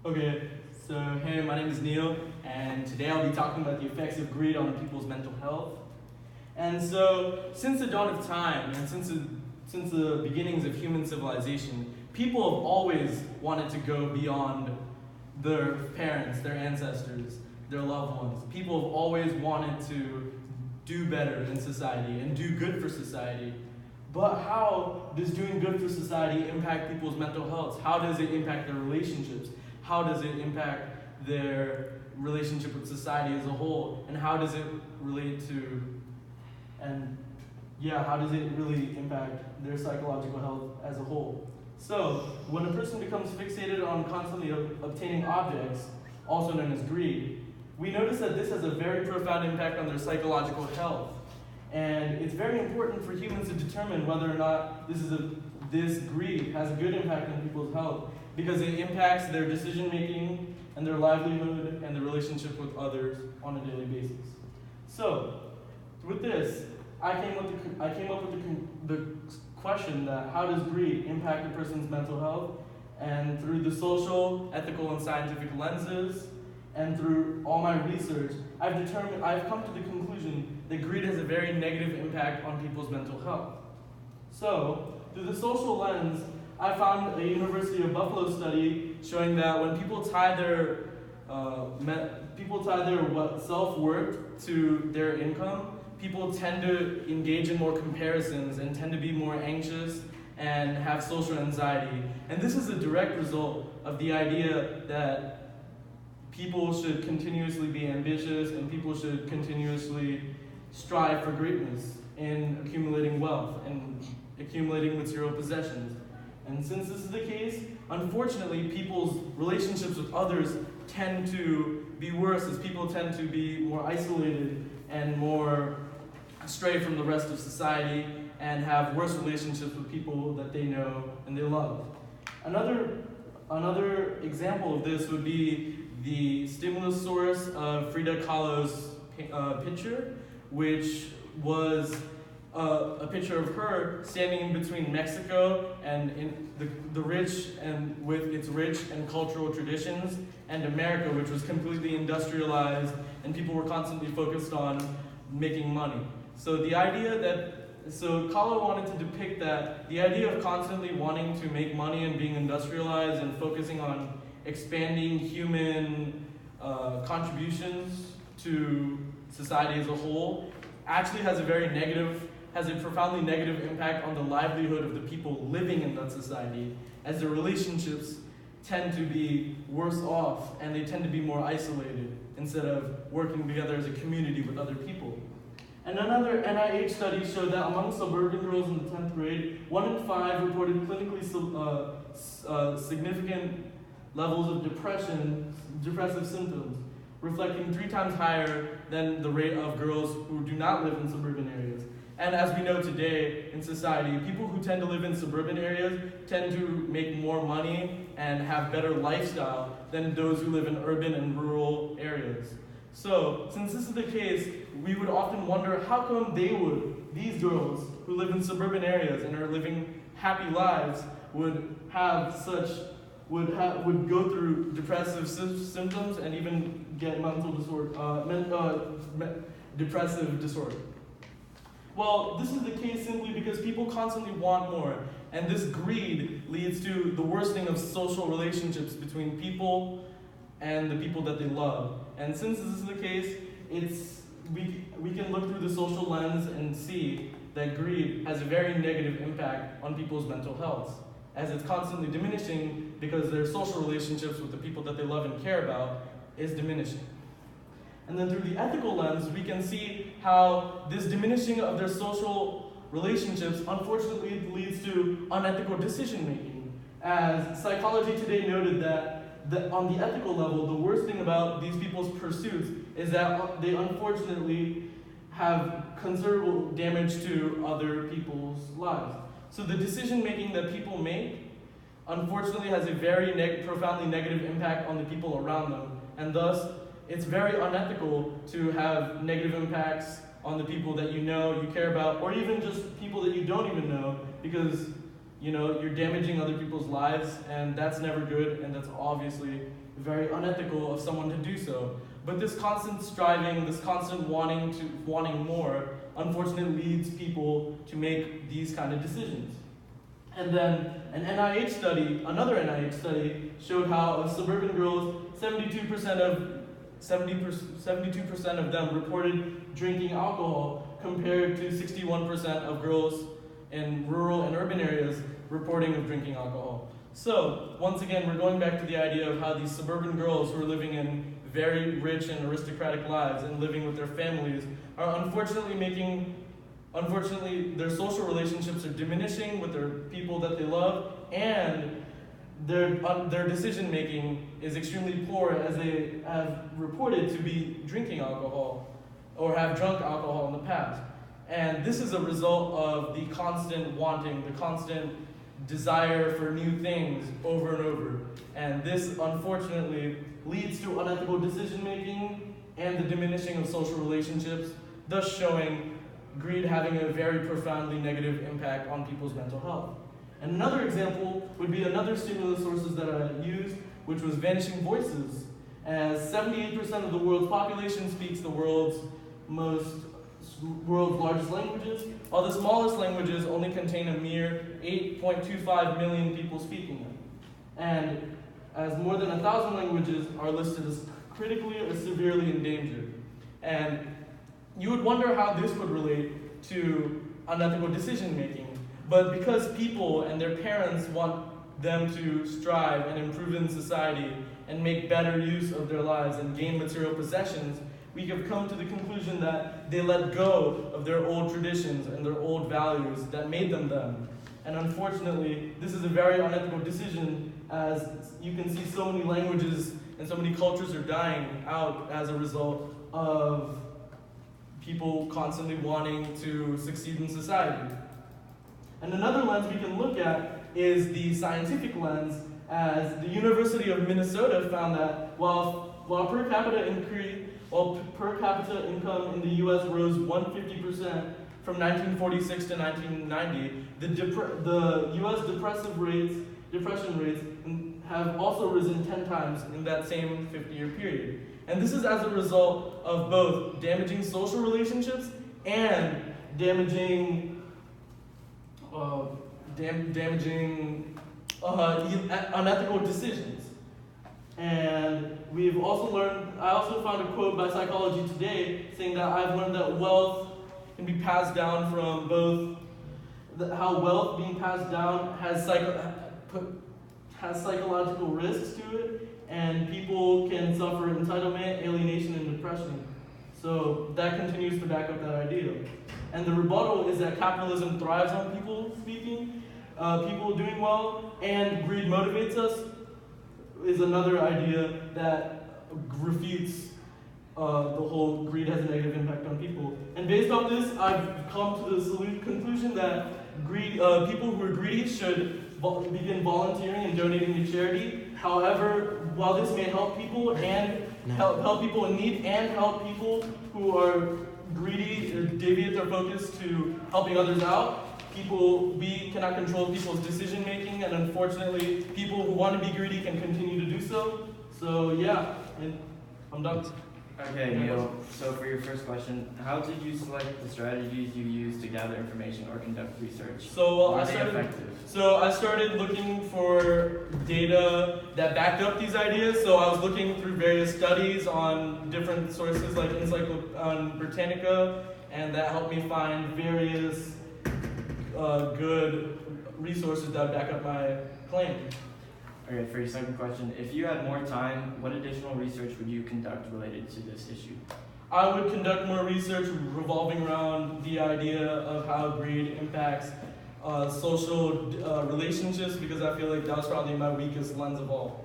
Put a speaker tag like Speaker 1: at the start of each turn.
Speaker 1: Okay, so hey, my name is Neal, and today I'll be talking about the effects of greed on people's mental health. And so, since the dawn of time, and since the beginnings of human civilization, people have always wanted to go beyond their parents, their ancestors, their loved ones. People have always wanted to do better in society and do good for society. But how does doing good for society impact people's mental health? How does it impact their relationships? How does it impact their relationship with society as a whole? And how does it relate to, how does it really impact their psychological health as a whole? So, when a person becomes fixated on constantly obtaining objects, also known as greed, we notice that this has a very profound impact on their psychological health. And it's very important for humans to determine whether or not this greed has a good impact on people's health, because it impacts their decision making and their livelihood and their relationship with others on a daily basis. So, with this, I came up with the question that how does greed impact a person's mental health? And through the social, ethical, and scientific lenses, and through all my research, I've come to the conclusion that greed has a very negative impact on people's mental health. So, through the social lens, I found a University of Buffalo study showing that when people tie their self-worth to their income, people tend to engage in more comparisons and tend to be more anxious and have social anxiety. And this is a direct result of the idea that people should continuously be ambitious and people should continuously strive for greatness in accumulating wealth and accumulating material possessions. And since this is the case, unfortunately, people's relationships with others tend to be worse as people tend to be more isolated and more astray from the rest of society and have worse relationships with people that they know and they love. Another example of this would be the stimulus source of Frida Kahlo's picture, which was a picture of her standing in between Mexico and in the rich and with its rich and cultural traditions, and America, which was completely industrialized and people were constantly focused on making money. So Kahlo wanted to depict that the idea of constantly wanting to make money and being industrialized and focusing on expanding human contributions to society as a whole actually has a profoundly negative impact on the livelihood of the people living in that society, as their relationships tend to be worse off and they tend to be more isolated instead of working together as a community with other people. And another NIH study showed that among suburban girls in the 10th grade, 1 in 5 reported clinically significant levels of depressive symptoms, reflecting 3 times higher than the rate of girls who do not live in suburban areas. And as we know today in society, people who tend to live in suburban areas tend to make more money and have better lifestyle than those who live in urban and rural areas. So, since this is the case, we would often wonder how come these girls who live in suburban areas and are living happy lives would go through depressive symptoms and even get depressive disorder. Well, this is the case simply because people constantly want more, and this greed leads to the worsening of social relationships between people and the people that they love. And since this is the case, we can look through the social lens and see that greed has a very negative impact on people's mental health, as it's constantly diminishing because their social relationships with the people that they love and care about is diminishing. And then through the ethical lens, we can see how this diminishing of their social relationships unfortunately leads to unethical decision making. As Psychology Today noted that on the ethical level, the worst thing about these people's pursuits is that they unfortunately have considerable damage to other people's lives. So the decision making that people make unfortunately has a very profoundly negative impact on the people around them, and thus it's very unethical to have negative impacts on the people that you know, you care about, or even just people that you don't even know, because you're damaging other people's lives, and that's never good, and that's obviously very unethical of someone to do so. But this constant striving, this constant wanting more, unfortunately leads people to make these kind of decisions. And then another NIH study showed how suburban girls, 72% of them reported drinking alcohol, compared to 61% of girls in rural and urban areas reporting of drinking alcohol. So, once again, we're going back to the idea of how these suburban girls who are living in very rich and aristocratic lives and living with their families are unfortunately their social relationships are diminishing with their people that they love, and their decision making is extremely poor, as they have reported to be drinking alcohol or have drunk alcohol in the past. And this is a result of the constant wanting, the constant desire for new things over and over. And this, unfortunately, leads to unethical decision making and the diminishing of social relationships, thus showing greed having a very profoundly negative impact on people's mental health. And another example would be another stimulus sources that I used, which was vanishing voices. As 78% of the world's population speaks the world's largest languages, while the smallest languages only contain a mere 8.25 million people speaking them. And as more than 1,000 languages are listed as critically or severely endangered. And you would wonder how this would relate to unethical decision making. But because people and their parents want them to strive and improve in society and make better use of their lives and gain material possessions, we have come to the conclusion that they let go of their old traditions and their old values that made them them. And unfortunately, this is a very unethical decision, as you can see so many languages and so many cultures are dying out as a result of people constantly wanting to succeed in society. And another lens we can look at is the scientific lens, as the University of Minnesota found that while per capita income in the U.S. rose 150% from 1946 to 1990, the U.S. depression rates have also risen 10 times in that same 50-year period. And this is as a result of both damaging social relationships and damaging unethical decisions. And we've also learned, I also found a quote by Psychology Today saying that I've learned that wealth can be passed down from both, how wealth being passed down has psychological risks to it, and people can suffer entitlement, alienation, and depression. So that continues to back up that idea. And the rebuttal is that capitalism thrives on people speaking, people doing well, and greed motivates us, is another idea that refutes the whole greed has a negative impact on people. And based on this, I've come to the conclusion that people who are greedy should begin volunteering and donating to charity. However, while this may help people and help people in need and help people who are greedy deviate their focus to helping others out, we cannot control people's decision making, and unfortunately, people who want to be greedy can continue to do so. So yeah, and I'm done.
Speaker 2: Okay, Neal. So for your first question, how did you select the strategies you used to gather information or conduct research? Were they effective?
Speaker 1: So I started looking for data that backed up these ideas. So I was looking through various studies on different sources like Britannica, and that helped me find various good resources that back up my claim.
Speaker 2: Okay, for your second question, if you had more time, what additional research would you conduct related to this issue?
Speaker 1: I would conduct more research revolving around the idea of how greed impacts social relationships, because I feel like that was probably my weakest lens of all.